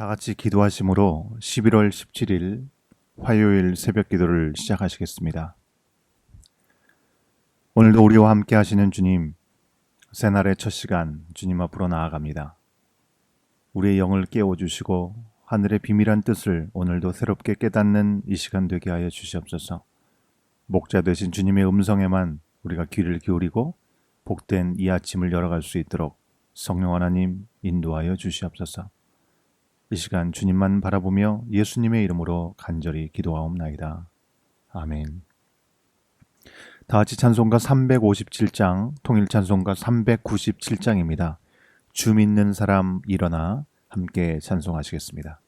다 같이 기도하심으로 11월 17일 화요일 새벽 기도를 시작하시겠습니다. 오늘도 우리와 함께 하시는 주님, 새날의 첫 시간 주님 앞으로 나아갑니다. 우리의 영을 깨워주시고 하늘의 비밀한 뜻을 오늘도 새롭게 깨닫는 이 시간 되게 하여 주시옵소서. 목자 되신 주님의 음성에만 우리가 귀를 기울이고 복된 이 아침을 열어갈 수 있도록 성령 하나님 인도하여 주시옵소서. 이 시간 주님만 바라보며 예수님의 이름으로 간절히 기도하옵나이다. 아멘. 다 같이 찬송가 357장, 통일 찬송가 397장입니다. 주 믿는 사람 일어나 함께 찬송하시겠습니다.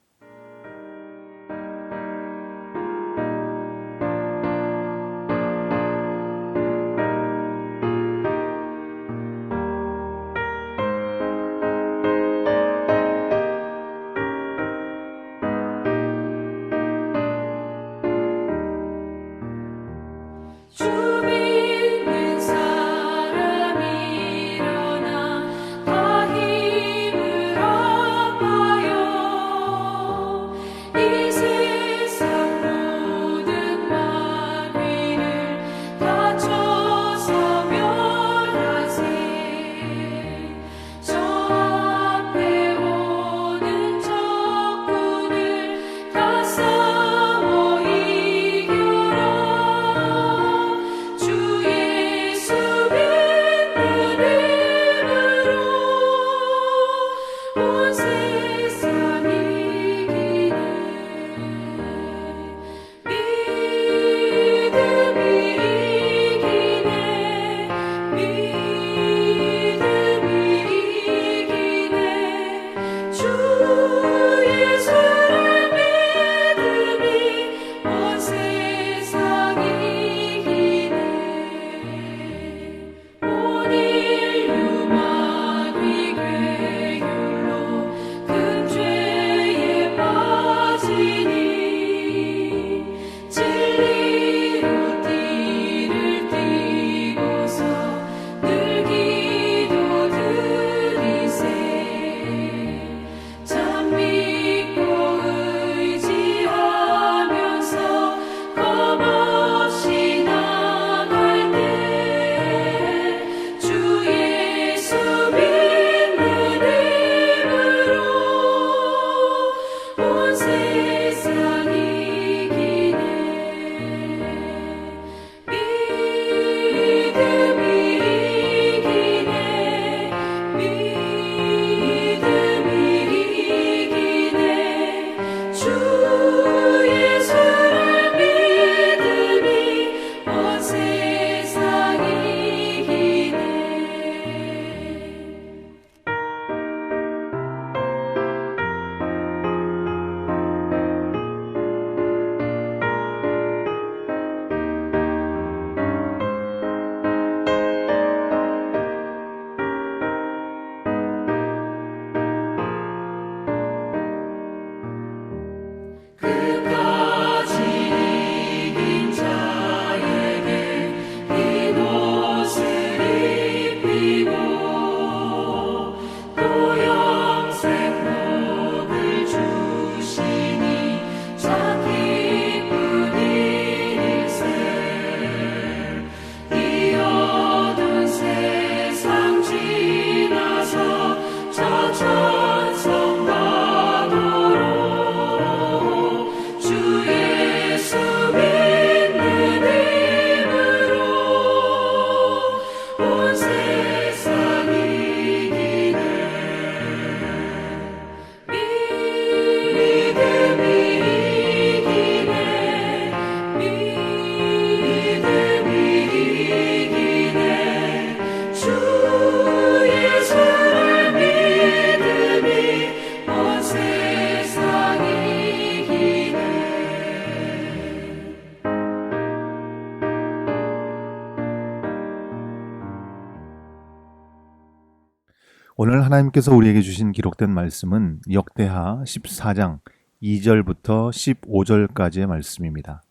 오늘 하나님께서 우리에게 주신 기록된 말씀은 역대하 14장 2절부터 15절까지의 말씀입니다.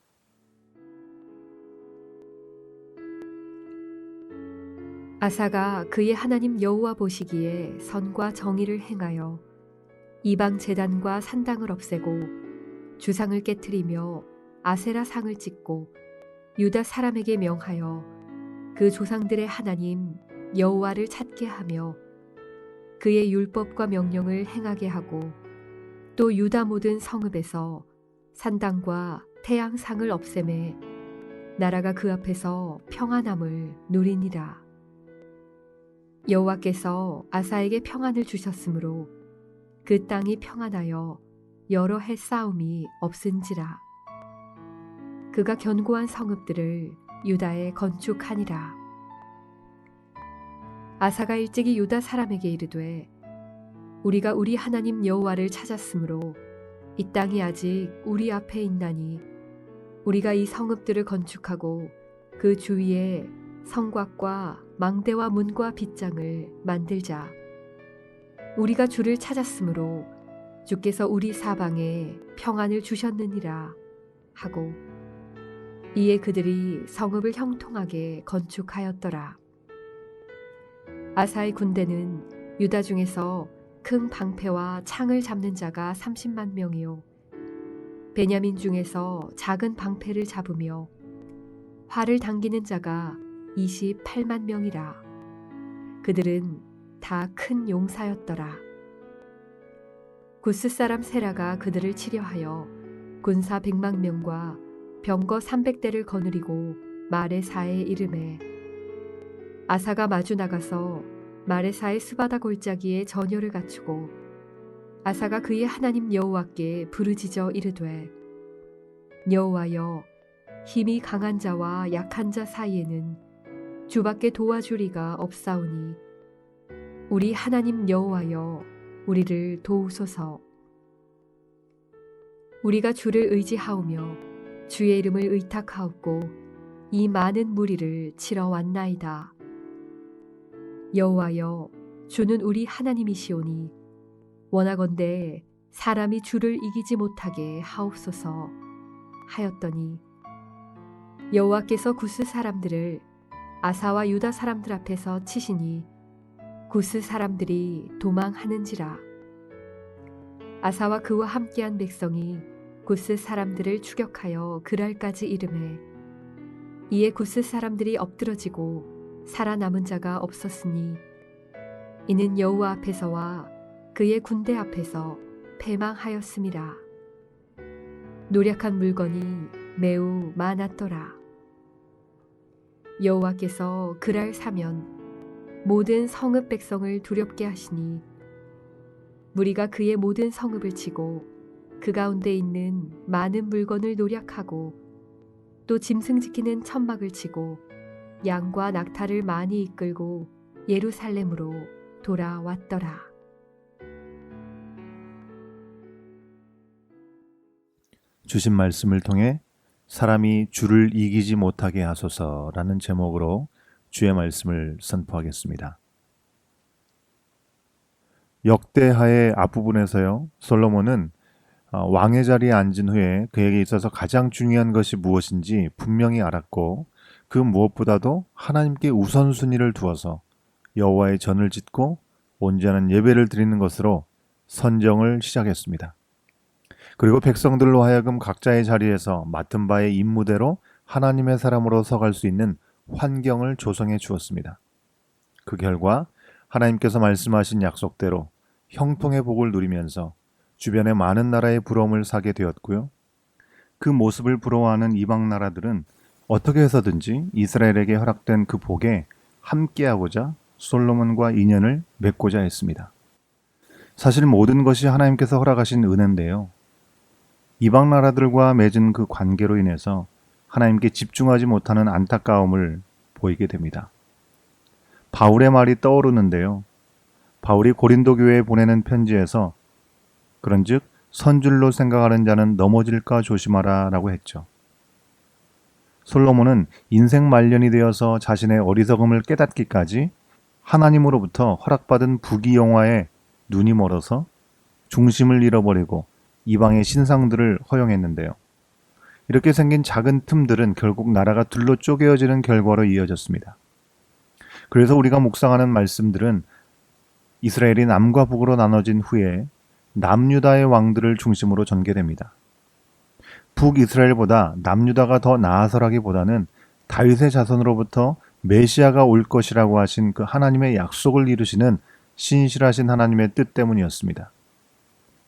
아사가 그의 하나님 여호와 보시기에 선과 정의를 행하여 이방 제단과 산당을 없애고 주상을 깨트리며 아세라 상을 찍고 유다 사람에게 명하여 그 조상들의 하나님 여호와를 찾게 하며 그의 율법과 명령을 행하게 하고 또 유다 모든 성읍에서 산당과 태양상을 없애매 나라가 그 앞에서 평안함을 누리니라. 여호와께서 아사에게 평안을 주셨으므로 그 땅이 평안하여 여러 해 싸움이 없은지라. 그가 견고한 성읍들을 유다에 건축하니라. 아사가 일찍이 유다 사람에게 이르되 우리가 우리 하나님 여호와를 찾았으므로 이 땅이 아직 우리 앞에 있나니 우리가 이 성읍들을 건축하고 그 주위에 성곽과 망대와 문과 빗장을 만들자. 우리가 주를 찾았으므로 주께서 우리 사방에 평안을 주셨느니라 하고 이에 그들이 성읍을 형통하게 건축하였더라. 아사의 군대는 유다 중에서 큰 방패와 창을 잡는 자가 30만 명이요 베냐민 중에서 작은 방패를 잡으며 활을 당기는 자가 28만 명이라. 그들은 다 큰 용사였더라. 구스 사람 세라가 그들을 치려하여 군사 100만 명과 병거 300대를 거느리고 마레사에 이르매 아사가 마주 나가서 마레사의 수바다 골짜기에 전열을 갖추고 아사가 그의 하나님 여호와께 부르짖어 이르되 여호와여 힘이 강한 자와 약한 자 사이에는 주밖에 도와주리가 없사오니 우리 하나님 여호와여 우리를 도우소서. 우리가 주를 의지하오며 주의 이름을 의탁하옵고 이 많은 무리를 치러 왔나이다. 여호와여 주는 우리 하나님이시오니 원하건대 사람이 주를 이기지 못하게 하옵소서 하였더니 여호와께서 구스 사람들을 아사와 유다 사람들 앞에서 치시니 구스 사람들이 도망하는지라. 아사와 그와 함께한 백성이 구스 사람들을 추격하여 그랄까지 이르매 이에 구스 사람들이 엎드러지고 살아남은 자가 없었으니 이는 여호와 앞에서와 그의 군대 앞에서 패망하였음이라. 노력한 물건이 매우 많았더라. 여호와께서 그랄 사면 모든 성읍 백성을 두렵게 하시니 무리가 그의 모든 성읍을 치고 그 가운데 있는 많은 물건을 노략하고 또 짐승 지키는 천막을 치고 양과 낙타를 많이 이끌고 예루살렘으로 돌아왔더라. 주신 말씀을 통해 사람이 주를 이기지 못하게 하소서라는 제목으로 주의 말씀을 선포하겠습니다. 역대하의 앞부분에서요, 솔로몬은 왕의 자리에 앉은 후에 그에게 있어서 가장 중요한 것이 무엇인지 분명히 알았고 그 무엇보다도 하나님께 우선순위를 두어서 여호와의 전을 짓고 온전한 예배를 드리는 것으로 선정을 시작했습니다. 그리고 백성들로 하여금 각자의 자리에서 맡은 바의 임무대로 하나님의 사람으로 서갈 수 있는 환경을 조성해 주었습니다. 그 결과 하나님께서 말씀하신 약속대로 형통의 복을 누리면서 주변의 많은 나라의 부러움을 사게 되었고요. 그 모습을 부러워하는 이방 나라들은 어떻게 해서든지 이스라엘에게 허락된 그 복에 함께하고자 솔로몬과 인연을 맺고자 했습니다. 사실 모든 것이 하나님께서 허락하신 은혜인데요. 이방 나라들과 맺은 그 관계로 인해서 하나님께 집중하지 못하는 안타까움을 보이게 됩니다. 바울의 말이 떠오르는데요. 바울이 고린도 교회에 보내는 편지에서 그런즉 선줄로 생각하는 자는 넘어질까 조심하라 라고 했죠. 솔로몬은 인생 말년이 되어서 자신의 어리석음을 깨닫기까지 하나님으로부터 허락받은 부귀영화에 눈이 멀어서 중심을 잃어버리고 이방의 신상들을 허용했는데요. 이렇게 생긴 작은 틈들은 결국 나라가 둘로 쪼개어지는 결과로 이어졌습니다. 그래서 우리가 묵상하는 말씀들은 이스라엘이 남과 북으로 나눠진 후에 남유다의 왕들을 중심으로 전개됩니다. 북이스라엘보다 남유다가 더 나아서라기보다는 다윗의 자손으로부터 메시아가 올 것이라고 하신 그 하나님의 약속을 이루시는 신실하신 하나님의 뜻 때문이었습니다.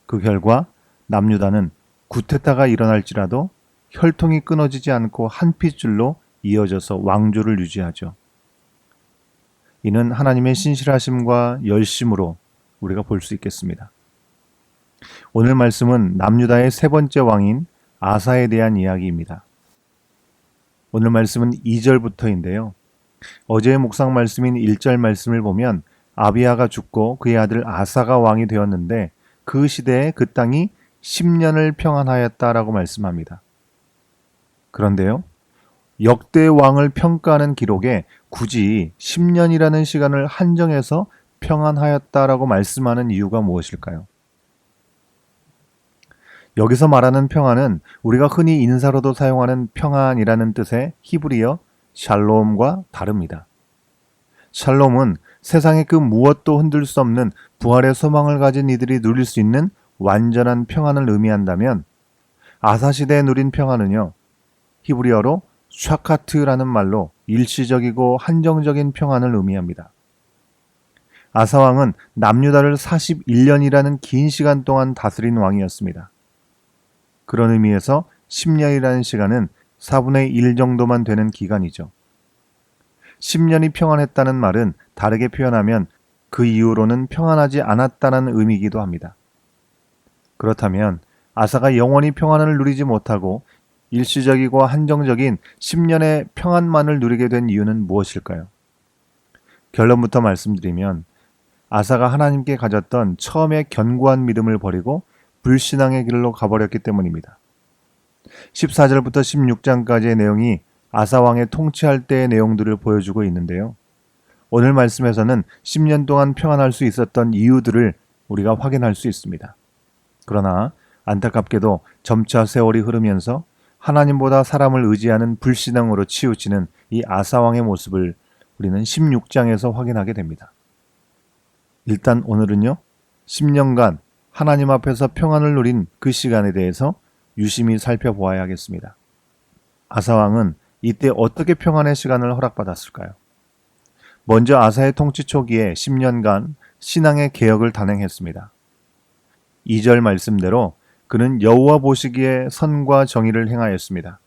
그 결과 남유다는 구테타가 일어날지라도 혈통이 끊어지지 않고 한 핏줄로 이어져서 왕조를 유지하죠. 이는 하나님의 신실하심과 열심으로 우리가 볼 수 있겠습니다. 오늘 말씀은 남유다의 세 번째 왕인 아사에 대한 이야기입니다. 오늘 말씀은 2절부터인데요. 어제의 묵상 말씀인 1절 말씀을 보면 아비야가 죽고 그의 아들 아사가 왕이 되었는데 그 시대에 그 땅이 10년을 평안하였다라고 말씀합니다. 그런데요, 역대 왕을 평가하는 기록에 굳이 10년이라는 시간을 한정해서 평안하였다라고 말씀하는 이유가 무엇일까요? 여기서 말하는 평안은 우리가 흔히 인사로도 사용하는 평안이라는 뜻의 히브리어 샬롬과 다릅니다. 샬롬은 세상의 그 무엇도 흔들 수 없는 부활의 소망을 가진 이들이 누릴 수 있는 완전한 평안을 의미한다면 아사 시대에 누린 평안은요, 히브리어로 샤카트라는 말로 일시적이고 한정적인 평안을 의미합니다. 아사 왕은 남유다를 41년이라는 긴 시간 동안 다스린 왕이었습니다. 그런 의미에서 10년이라는 시간은 4분의 1 정도만 되는 기간이죠. 10년이 평안했다는 말은 다르게 표현하면 그 이후로는 평안하지 않았다는 의미이기도 합니다. 그렇다면 아사가 영원히 평안을 누리지 못하고 일시적이고 한정적인 10년의 평안만을 누리게 된 이유는 무엇일까요? 결론부터 말씀드리면 아사가 하나님께 가졌던 처음의 견고한 믿음을 버리고 불신앙의 길로 가버렸기 때문입니다. 14절부터 16장까지의 내용이 아사 왕의 통치할 때의 내용들을 보여주고 있는데요. 오늘 말씀에서는 10년 동안 평안할 수 있었던 이유들을 우리가 확인할 수 있습니다. 그러나 안타깝게도 점차 세월이 흐르면서 하나님보다 사람을 의지하는 불신앙으로 치우치는 이 아사 왕의 모습을 우리는 16장에서 확인하게 됩니다. 일단 오늘은요, 10년간 하나님 앞에서 평안을 누린 그 시간에 대해서 유심히 살펴보아야 하겠습니다. 아사 왕은 이때 어떻게 평안의 시간을 허락받았을까요? 먼저 아사의 통치 초기에 10년간 신앙의 개혁을 단행했습니다. 2절 말씀대로 그는 여호와 보시기에 선과 정의를 행하였습니다.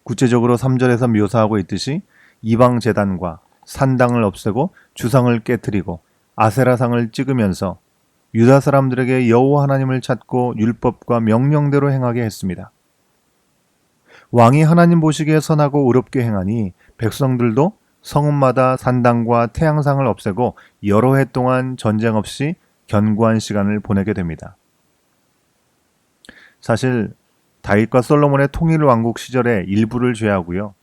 구체적으로 3절에서 묘사하고 있듯이 이방 제단과 산당을 없애고 주상을 깨뜨리고 아세라상을 찍으면서 유다 사람들에게 여호와 하나님을 찾고 율법과 명령대로 행하게 했습니다. 왕이 하나님 보시기에 선하고 의롭게 행하니 백성들도 성읍마다 산당과 태양상을 없애고 여러 해 동안 전쟁 없이 견고한 시간을 보내게 됩니다. 사실 다윗과 솔로몬의 통일 왕국 시절에 일부를 제외하고요,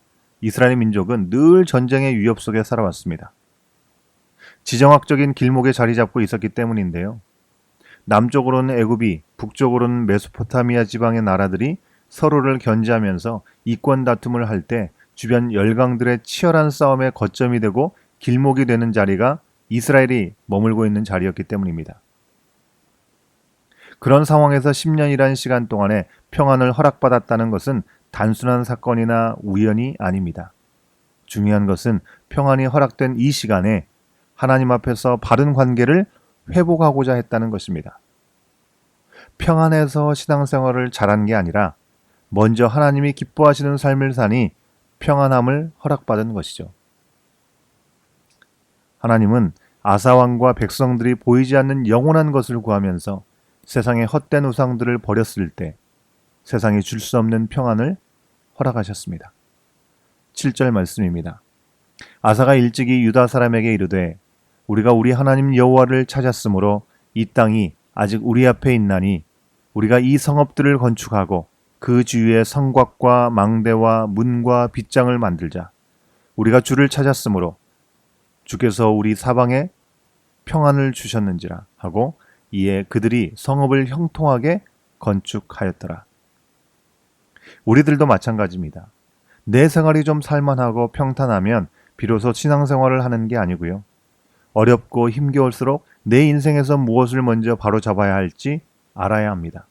이스라엘 민족은 늘 전쟁의 위협 속에 살아왔습니다. 지정학적인 길목에 자리 잡고 있었기 때문인데요. 남쪽으로는 애굽이, 북쪽으로는 메소포타미아 지방의 나라들이 서로를 견제하면서 이권 다툼을 할 때 주변 열강들의 치열한 싸움의 거점이 되고 길목이 되는 자리가 이스라엘이 머물고 있는 자리였기 때문입니다. 그런 상황에서 10년이라는 시간 동안에 평안을 허락받았다는 것은 단순한 사건이나 우연이 아닙니다. 중요한 것은 평안이 허락된 이 시간에 하나님 앞에서 바른 관계를 회복하고자 했다는 것입니다. 평안해서 신앙생활을 잘한 게 아니라 먼저 하나님이 기뻐하시는 삶을 사니 평안함을 허락받은 것이죠. 하나님은 아사왕과 백성들이 보이지 않는 영원한 것을 구하면서 세상의 헛된 우상들을 버렸을 때 세상이 줄 수 없는 평안을 허락하셨습니다. 7절 말씀입니다. 아사가 일찍이 유다 사람에게 이르되 우리가 우리 하나님 여호와를 찾았으므로 이 땅이 아직 우리 앞에 있나니 우리가 이 성읍들을 건축하고 그 주위에 성곽과 망대와 문과 빗장을 만들자. 우리가 주를 찾았으므로 주께서 우리 사방에 평안을 주셨는지라 하고 이에 그들이 성읍을 형통하게 건축하였더라. 우리들도 마찬가지입니다. 내 생활이 좀 살만하고 평탄하면 비로소 신앙생활을 하는 게 아니고요. 어렵고 힘겨울수록 내 인생에서 무엇을 먼저 바로 잡아야 할지 알아야 합니다.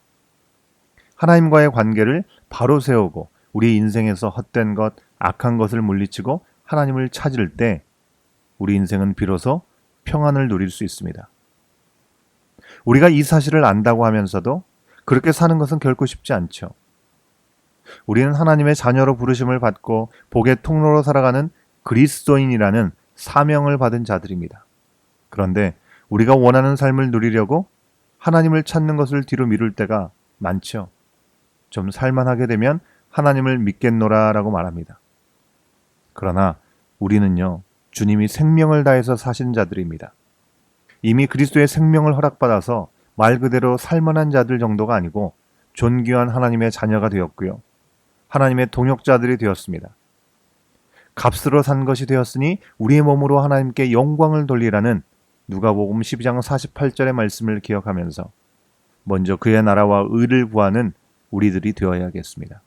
하나님과의 관계를 바로 세우고 우리 인생에서 헛된 것, 악한 것을 물리치고 하나님을 찾을 때 우리 인생은 비로소 평안을 누릴 수 있습니다. 우리가 이 사실을 안다고 하면서도 그렇게 사는 것은 결코 쉽지 않죠. 우리는 하나님의 자녀로 부르심을 받고 복의 통로로 살아가는 그리스도인이라는 사명을 받은 자들입니다. 그런데 우리가 원하는 삶을 누리려고 하나님을 찾는 것을 뒤로 미룰 때가 많죠. 좀 살만하게 되면 하나님을 믿겠노라 라고 말합니다. 그러나 우리는요, 주님이 생명을 다해서 사신 자들입니다. 이미 그리스도의 생명을 허락받아서 말 그대로 살만한 자들 정도가 아니고 존귀한 하나님의 자녀가 되었고요. 하나님의 동역자들이 되었습니다. 값으로 산 것이 되었으니 우리의 몸으로 하나님께 영광을 돌리라는 누가복음 12장 48절의 말씀을 기억하면서 먼저 그의 나라와 의를 구하는 우리들이 되어야겠습니다.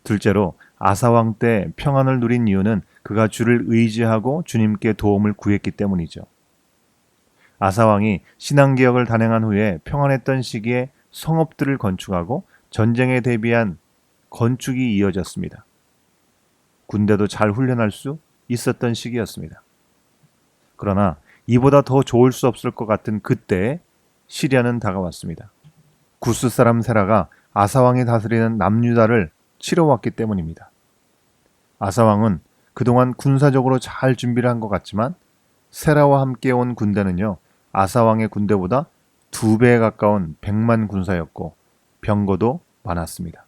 둘째로 아사왕 때 평안을 누린 이유는 그가 주를 의지하고 주님께 도움을 구했기 때문이죠. 아사왕이 신앙개혁을 단행한 후에 평안했던 시기에 성읍들을 건축하고 전쟁에 대비한 건축이 이어졌습니다. 군대도 잘 훈련할 수 있었던 시기였습니다. 그러나 이보다 더 좋을 수 없을 것 같은 그때에 시련은 다가왔습니다. 구스 사람 세라가 아사왕이 다스리는 남유다를 치러왔기 때문입니다. 아사왕은 그동안 군사적으로 잘 준비를 한 것 같지만 세라와 함께 온 군대는요, 아사왕의 군대보다 2배에 가까운 100만 군사였고 병거도 많았습니다.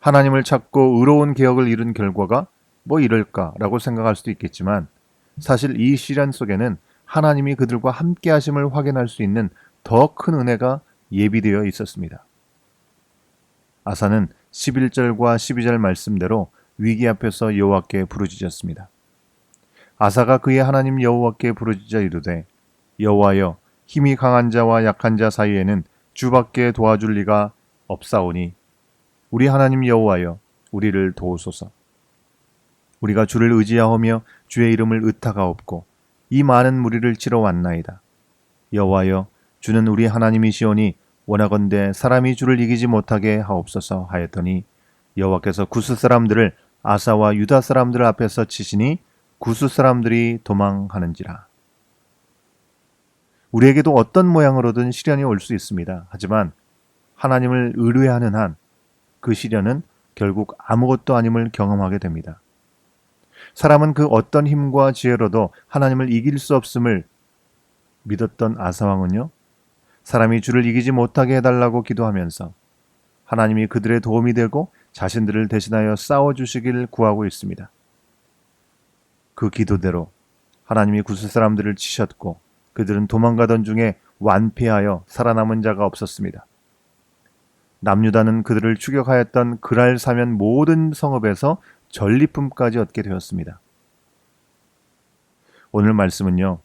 하나님을 찾고 의로운 개혁을 이룬 결과가 뭐 이럴까라고 생각할 수도 있겠지만 사실 이 시련 속에는 하나님이 그들과 함께 하심을 확인할 수 있는 더 큰 은혜가 예비되어 있었습니다. 아사는 11절과 12절 말씀대로 위기 앞에서 여호와께 부르짖었습니다. 아사가 그의 하나님 여호와께 부르짖어 이르되 여호와여, 힘이 강한 자와 약한 자 사이에는 주밖에 도와줄 리가 없사오니 우리 하나님 여호와여, 우리를 도우소서. 우리가 주를 의지하오며 주의 이름을 의탁하옵고 이 많은 무리를 치러 왔나이다. 여호와여, 주는 우리 하나님이시오니 원하건대 사람이 주를 이기지 못하게 하옵소서 하였더니 여호와께서 구스 사람들을 아사와 유다 사람들 앞에서 치시니 구스 사람들이 도망하는지라. 우리에게도 어떤 모양으로든 시련이 올 수 있습니다. 하지만 하나님을 의뢰하는 한 그 시련은 결국 아무것도 아님을 경험하게 됩니다. 사람은 그 어떤 힘과 지혜로도 하나님을 이길 수 없음을 믿었던 아사왕은요, 사람이 주를 이기지 못하게 해달라고 기도하면서 하나님이 그들의 도움이 되고 자신들을 대신하여 싸워주시길 구하고 있습니다. 그 기도대로 하나님이 구스 사람들을 치셨고 그들은 도망가던 중에 완패하여 살아남은 자가 없었습니다. 남유다는 그들을 추격하였던 그랄 사면 모든 성읍에서 전리품까지 얻게 되었습니다. 오늘 말씀은요,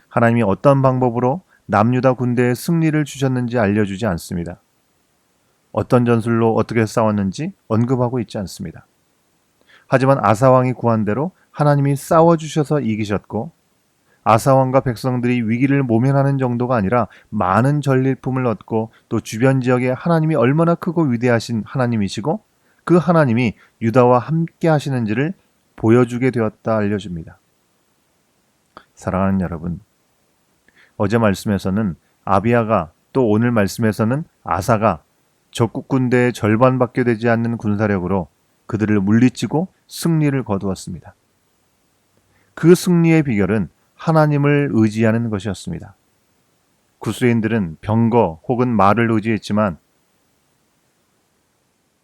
하나님이 어떤 방법으로 남유다 군대에 승리를 주셨는지 알려주지 않습니다. 어떤 전술로 어떻게 싸웠는지 언급하고 있지 않습니다. 하지만 아사왕이 구한 대로 하나님이 싸워주셔서 이기셨고 아사왕과 백성들이 위기를 모면하는 정도가 아니라 많은 전리품을 얻고 또 주변 지역에 하나님이 얼마나 크고 위대하신 하나님이시고 그 하나님이 유다와 함께 하시는지를 보여주게 되었다 알려줍니다. 사랑하는 여러분, 어제 말씀에서는 아비야가 또 오늘 말씀에서는 아사가 적국 군대의 절반밖에 되지 않는 군사력으로 그들을 물리치고 승리를 거두었습니다. 그 승리의 비결은 하나님을 의지하는 것이었습니다. 구스인들은 병거 혹은 말을 의지했지만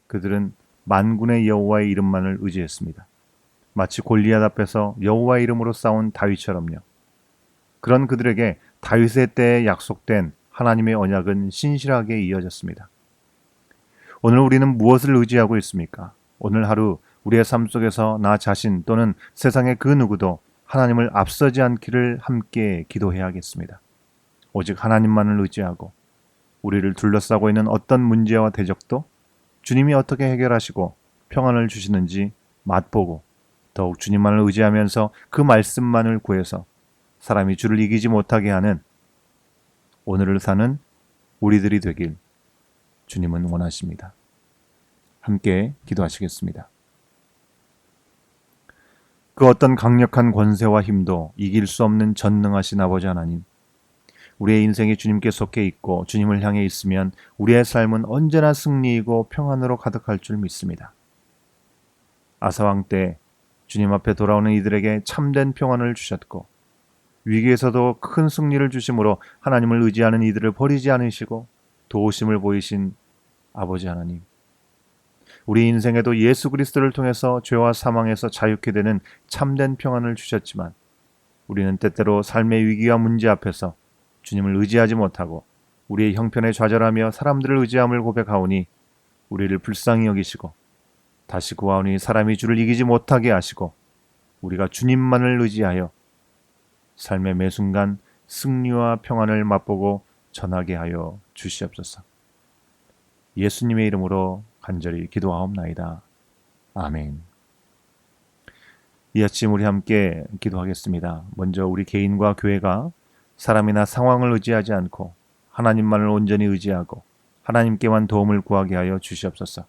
그들은 만군의 여호와의 이름만을 의지했습니다. 마치 골리앗 앞에서 여호와의 이름으로 싸운 다윗처럼요. 그런 그들에게 다윗의 때에 약속된 하나님의 언약은 신실하게 이어졌습니다. 오늘 우리는 무엇을 의지하고 있습니까? 오늘 하루 우리의 삶 속에서 나 자신 또는 세상의 그 누구도 하나님을 앞서지 않기를 함께 기도해야겠습니다. 오직 하나님만을 의지하고 우리를 둘러싸고 있는 어떤 문제와 대적도 주님이 어떻게 해결하시고 평안을 주시는지 맛보고 더욱 주님만을 의지하면서 그 말씀만을 구해서 사람이 주를 이기지 못하게 하는 오늘을 사는 우리들이 되길 주님은 원하십니다. 함께 기도하시겠습니다. 그 어떤 강력한 권세와 힘도 이길 수 없는 전능하신 아버지 하나님, 우리의 인생이 주님께 속해 있고 주님을 향해 있으면 우리의 삶은 언제나 승리이고 평안으로 가득할 줄 믿습니다. 아사왕 때 주님 앞에 돌아오는 이들에게 참된 평안을 주셨고 위기에서도 큰 승리를 주심으로 하나님을 의지하는 이들을 버리지 않으시고 도우심을 보이신 아버지 하나님, 우리 인생에도 예수 그리스도를 통해서 죄와 사망에서 자유케 되는 참된 평안을 주셨지만 우리는 때때로 삶의 위기와 문제 앞에서 주님을 의지하지 못하고 우리의 형편에 좌절하며 사람들을 의지함을 고백하오니 우리를 불쌍히 여기시고 다시 구하오니 사람이 주를 이기지 못하게 하시고 우리가 주님만을 의지하여 삶의 매 순간 승리와 평안을 맛보고 전하게 하여 주시옵소서. 예수님의 이름으로 간절히 기도하옵나이다. 아멘. 이 아침 우리 함께 기도하겠습니다. 먼저 우리 개인과 교회가 사람이나 상황을 의지하지 않고 하나님만을 온전히 의지하고 하나님께만 도움을 구하게 하여 주시옵소서.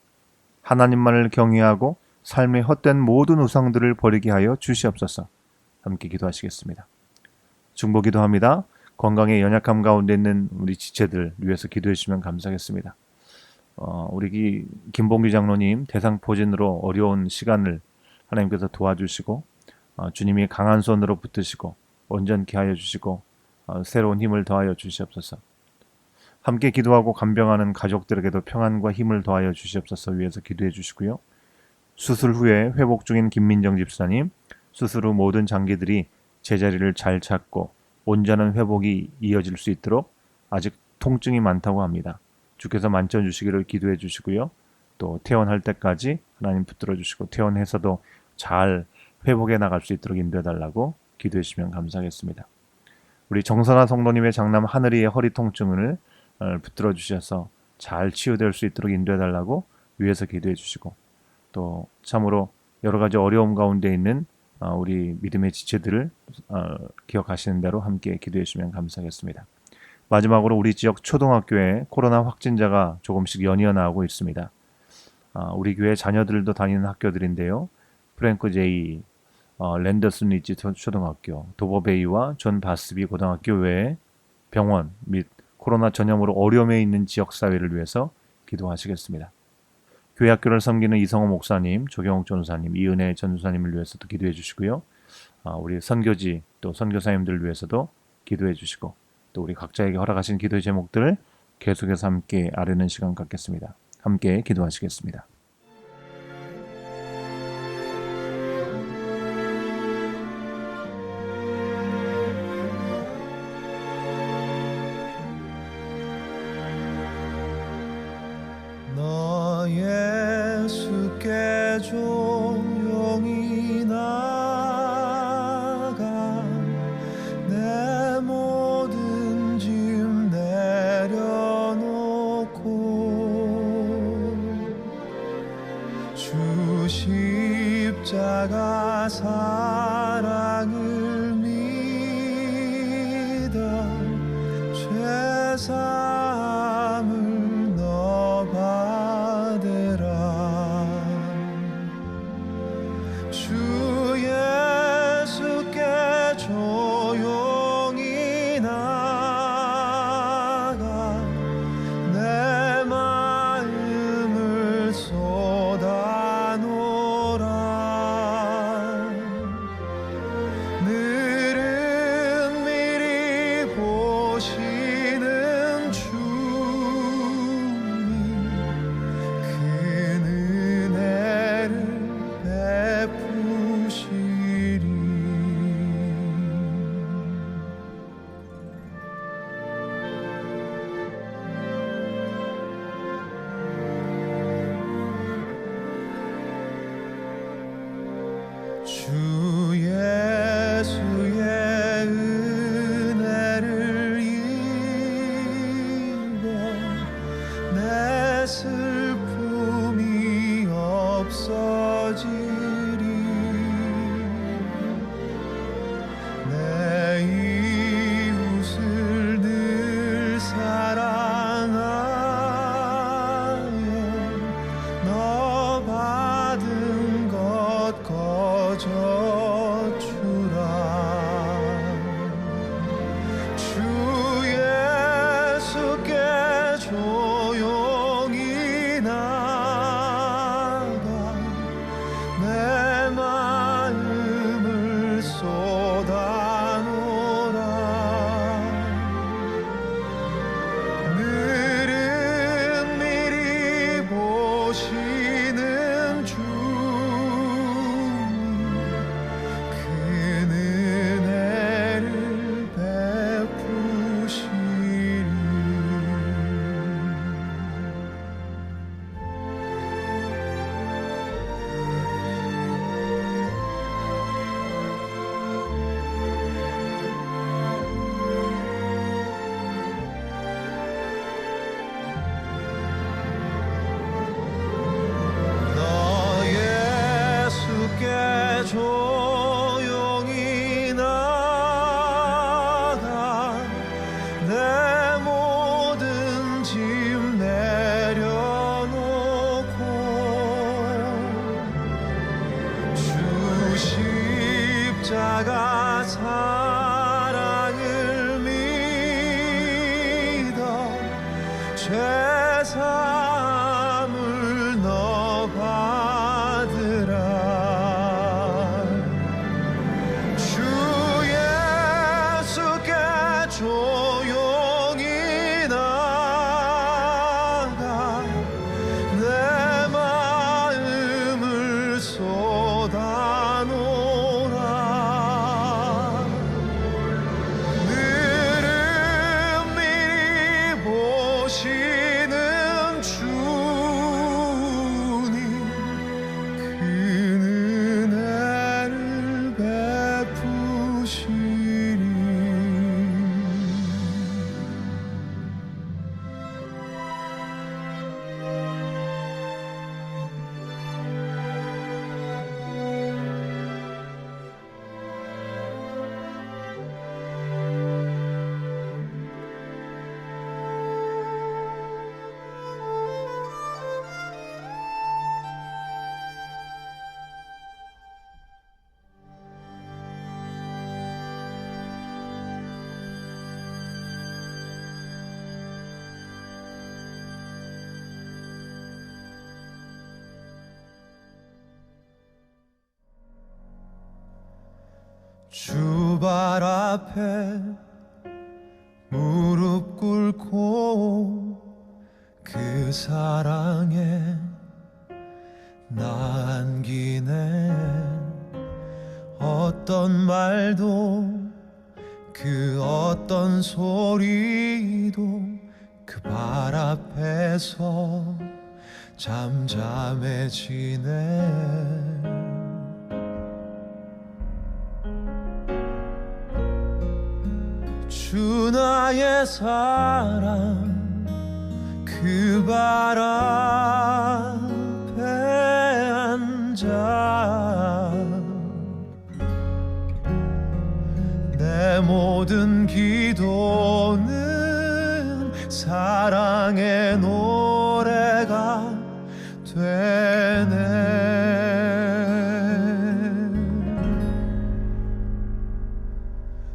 하나님만을 경외하고 삶의 헛된 모든 우상들을 버리게 하여 주시옵소서. 함께 기도하시겠습니다. 중보 기도합니다. 건강에 연약함 가운데 있는 우리 지체들 위해서 기도해 주시면 감사하겠습니다. 우리 김봉규 장로님 대상포진으로 어려운 시간을 하나님께서 도와주시고 주님이 강한 손으로 붙드시고 온전케 하여 주시고 새로운 힘을 더하여 주시옵소서. 함께 기도하고 간병하는 가족들에게도 평안과 힘을 더하여 주시옵소서 위해서 기도해 주시고요. 수술 후에 회복 중인 김민정 집사님, 수술 후 모든 장기들이 제자리를 잘 찾고 온전한 회복이 이어질 수 있도록 아직 통증이 많다고 합니다. 주께서 만져주시기를 기도해 주시고요. 또 퇴원할 때까지 하나님 붙들어 주시고 퇴원해서도 잘 회복해 나갈 수 있도록 인도해 달라고 기도해 주시면 감사하겠습니다. 우리 정선아 성도님의 장남 하늘이의 허리 통증을 붙들어 주셔서 잘 치유될 수 있도록 인도해 달라고 위에서 기도해 주시고 또 참으로 여러 가지 어려움 가운데 있는 우리 믿음의 지체들을 기억하시는 대로 함께 기도해 주시면 감사하겠습니다. 마지막으로 우리 지역 초등학교에 코로나 확진자가 조금씩 연이어 나오고 있습니다. 우리 교회 자녀들도 다니는 학교들인데요. 프랭크 제이, 랜더슨 리지 초등학교, 도버베이와 존 바스비 고등학교 외에 병원 및 코로나 전염으로 어려움에 있는 지역사회를 위해서 기도하시겠습니다. 교회 학교를 섬기는 이성호 목사님, 조경욱 전사님, 이은혜 전사님을 위해서도 기도해 주시고요. 우리 선교지 또 선교사님들을 위해서도 기도해 주시고 또 우리 각자에게 허락하신 기도의 제목들을 계속해서 함께 아뢰는 시간 갖겠습니다. 함께 기도하시겠습니다. 너 예수께 조용히 나가 내 모든 짐 내려놓고 주 십자가 사랑을 믿어 죄사함을 너 받으라. 주 예수께 조용히 나가 내 마음을 쏟아놓으라. 사랑을 믿어 제사함을 너 받으라. 주 예수께 조용히 나가 내 마음을 쏟아놓으라. 늘은 미리 보시는 주님 그 은혜를 베푸시리. 주 발 앞에 무릎 꿇고 그 사랑에 나 안기네. 어떤 말도 그 어떤 소리도 그 발 앞에서 잠잠해지네. 주 나의 사랑 그 발 앞에 앉아 내 모든 기도는 사랑의 노래가 되네.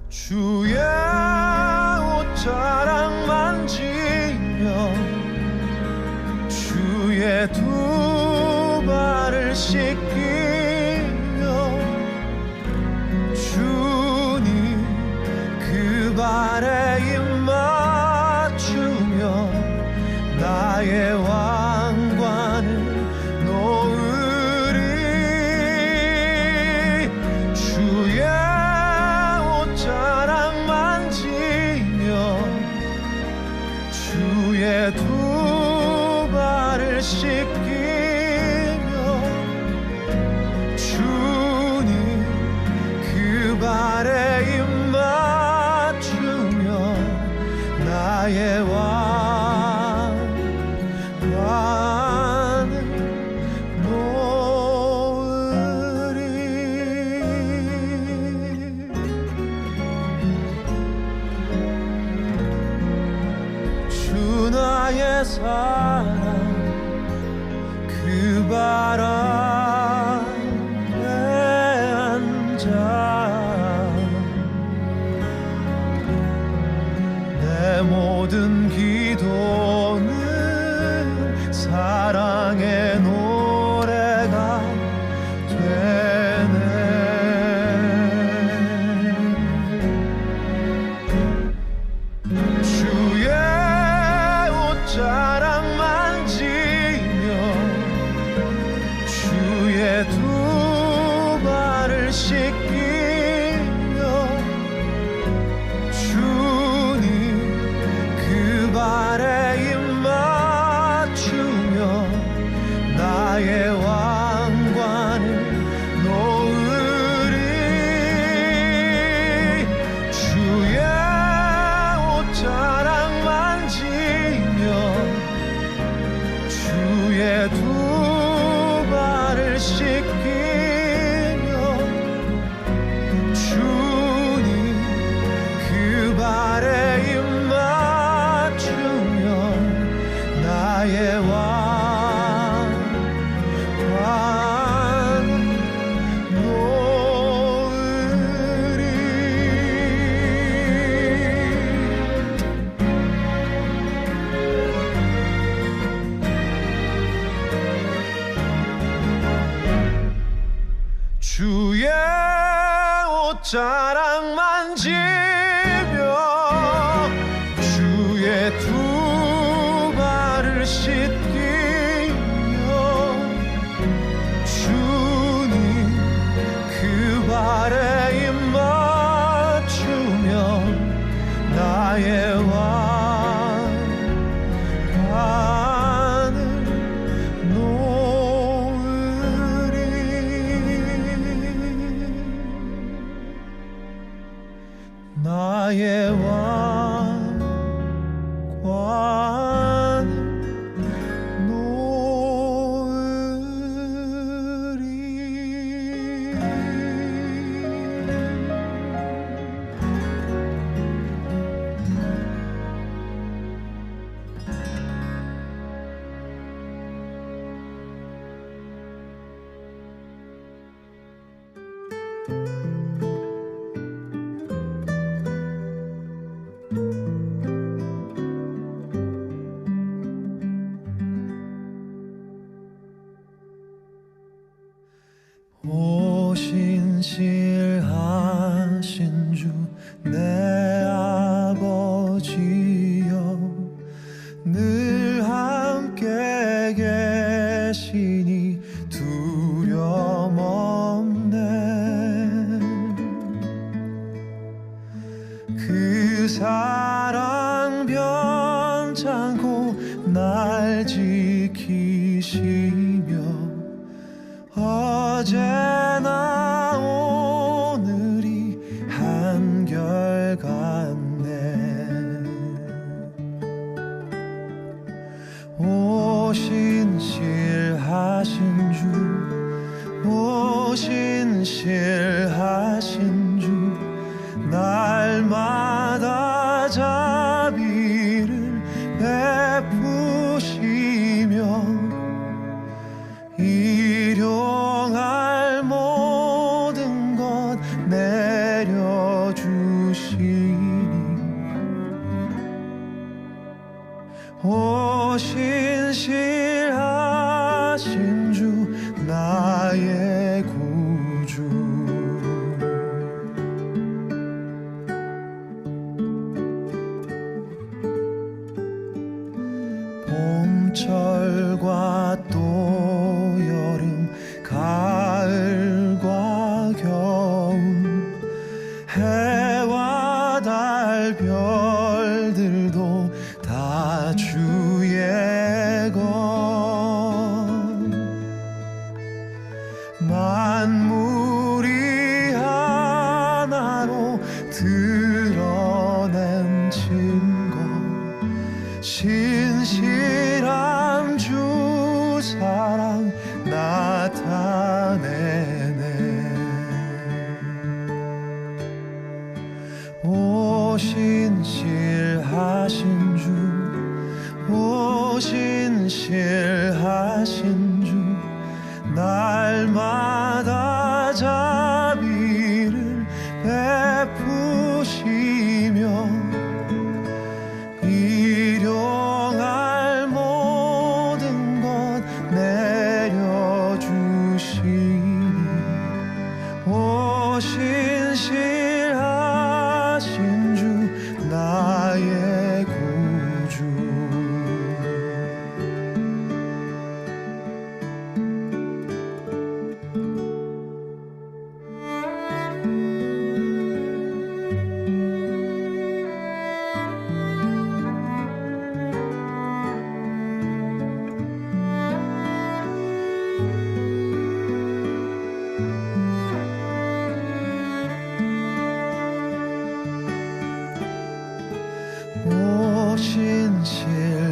주의 옷자락 만지며 주의 두 발을 씻기며 주님 그 발에 입 맞추며 나의 왕관을 놓으리. 주의 옷자락 만지며 주의 두 발을 씻기며 주님 그 발에 입 맞추며 나의 왕관을 놓으리. 주 나의 사랑 그 발 앞에 앉아 내 모든 기도는 사랑의 노래가 되네. 주의 옷자락 만지며 주의 두 발을 씻기며 주님 그 발에 자랑만 지며 주의 두 발을 씻기며 주님 그 발에 입 맞추며 나의 왕관을 놓으리. 나의 왕관을 오신실하신 주 내 아버지여 늘 함께 계시니 두려움 없네. 그 사랑 변찮고 날 지키시며 어제나 오늘이 한결같네. 오신실하신 주 오신실하신 주 날마다 자비를 베푸시며 일용할 모든 것 내려주시니 오신실하신 주 나의 구주. 봄철과 또 여름 가을과 겨울 해와 달 별들도 다 주의 것. 만물이 하나로 드러낸 증거 신실한 주 사랑 나타내네. 오신실하신 주 오신실하신 주 날마다 자비를 베푸시며 일용할 모든 것 내려주시니 오신실하신 주 나의 구주.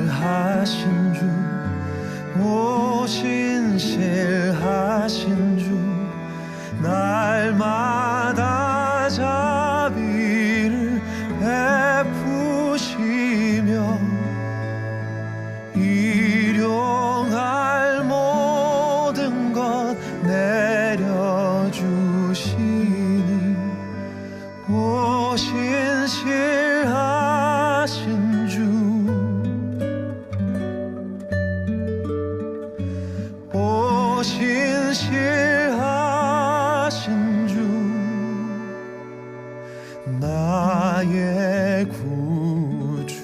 오신실하신 주 오신실하신 주 날마다 자비를 베푸시며 일용할 모든 것 내려주시니 오신실하신 주 오신실하신 주 나의 구주.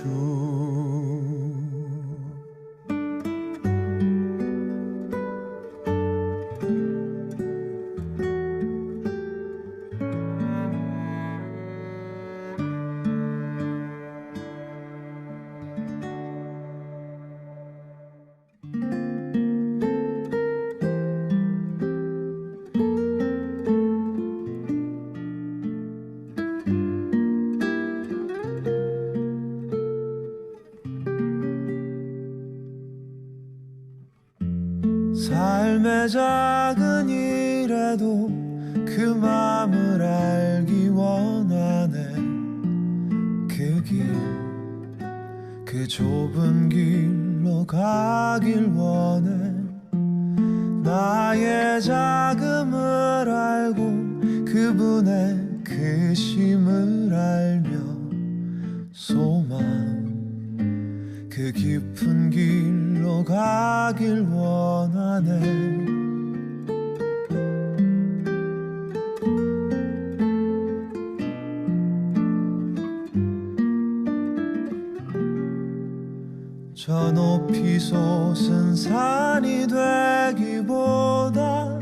삶의 작은 일에도 그 맘을 알기 원하네. 그 길, 그 좁은 길로 가길 원해. 나의 자금을 알고 그분의 크심을 알며 소망, 그 깊은 길로 가길 원하네. 저 높이 솟은 산이 되기보다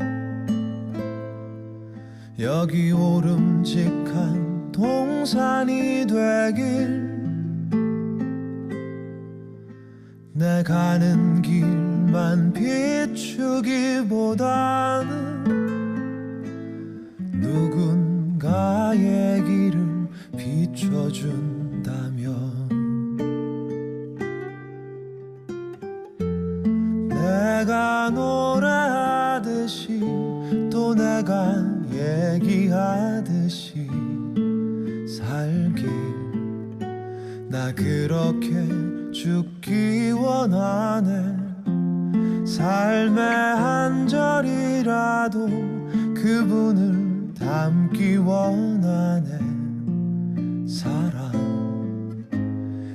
여기 오름직한 동산이 되길. 내 가는 길만 비추기보다는 누군가의 길을 비춰준다면 내가 노래하듯이 또 내가 얘기하듯이 살길. 나 그렇게 죽기 원하네. 삶의 한 절이라도 그분을 담기 원하네. 사랑,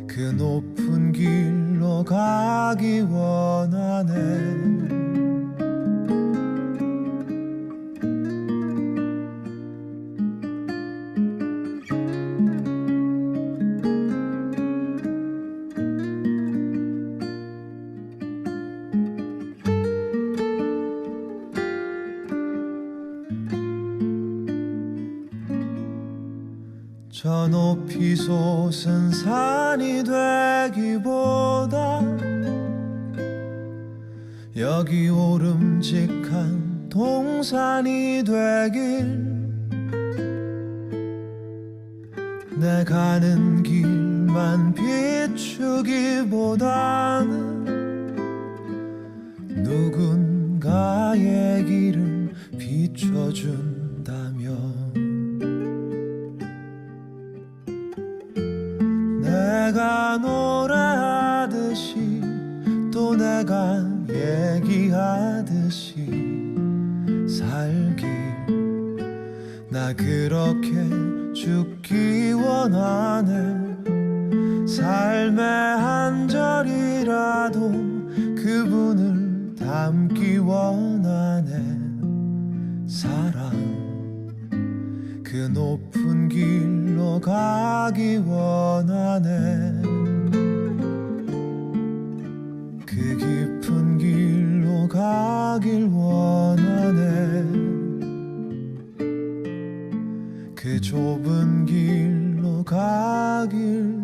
그 높은 길로 가기 원하네. 저 높이 솟은 산이 되기보다 여기 오름직한 동산이 되길. 내 가는 길만 비추기보다는 누군가의 길을 비춰준다면 내가 노래하듯이 또 내가 얘기하듯이 살길. 나 그렇게 죽기 원하네. 삶의 한 절이라도 그분을 담기 원하네. 사랑, 그 높은 길로 가기 원하네. 그 깊은 길로 가길 원하네. 그 좁은 길로 가길